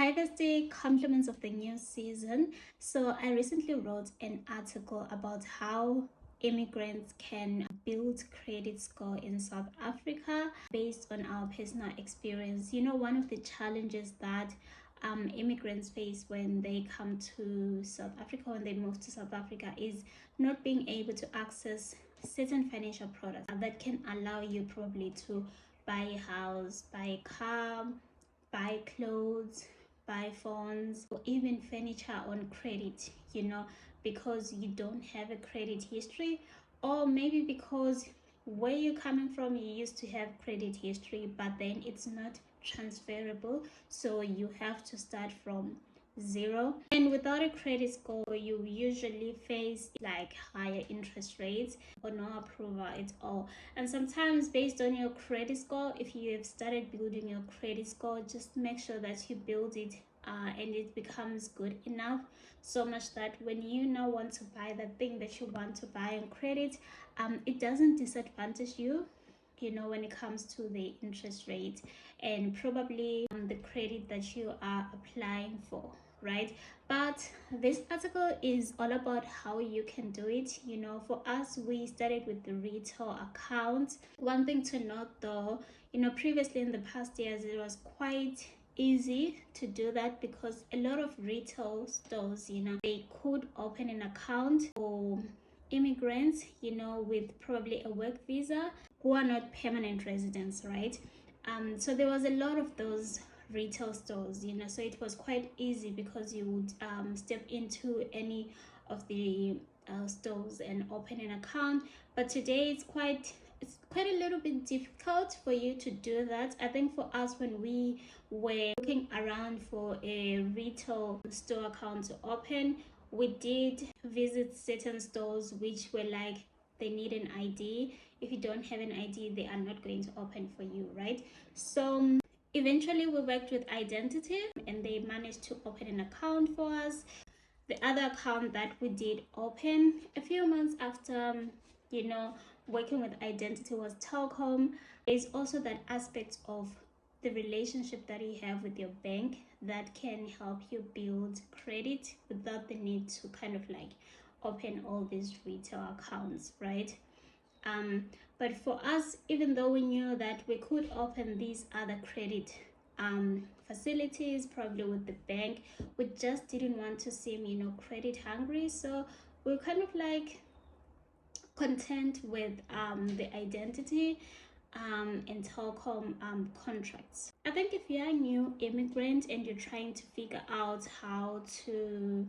Hi, Bestie, compliments of the new season. So, I recently wrote an article about how immigrants can build credit score in South Africa based on our personal experience. One of the challenges that immigrants face when they come to South Africa, when they move to South Africa, is not being able to access certain financial products that can allow you probably to buy a house, buy a car, buy clothes, buy phones, or even furniture on credit, because you don't have a credit history, or maybe because where you're coming from, you used to have credit history, but then it's not transferable, so you have to start from zero. And without a credit score, you usually face like higher interest rates or no approval at all. And sometimes based on your credit score, if you have started building your credit score, just make sure that you build it and it becomes good enough, so much that when you now want to buy the thing that you want to buy on credit, it doesn't disadvantage you, when it comes to the interest rate and probably the credit that you are applying for, right? But this article is all about how you can do it. For us, we started with the retail account. One thing to note though, previously in the past years, it was quite easy to do that because a lot of retail stores, they could open an account for immigrants, with probably a work visa who are not permanent residents, right? So there was a lot of those retail stores, so it was quite easy because you would step into any of the stores and open an account. But today it's quite a little bit difficult for you to do that. I think for us, when we were looking around for a retail store account to open, we did visit certain stores which were like, they need an ID. If you don't have an ID, they are not going to open for you, right? So eventually we worked with Identity and they managed to open an account for us. The other account that we did open a few months after, working with Identity was Telkom. There's also that aspect of the relationship that you have with your bank that can help you build credit without the need to kind of like open all these retail accounts, right? But for us, even though we knew that we could open these other credit facilities probably with the bank, we just didn't want to seem credit hungry, so we're kind of like content with the Identity and Telkom contracts. I think if you're a new immigrant and you're trying to figure out how to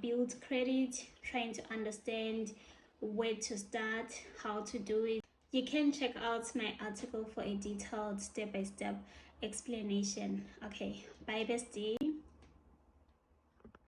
build credit, trying to understand where to start, how to do it, you can check out my article for a detailed step-by-step explanation. Okay, bye bestie.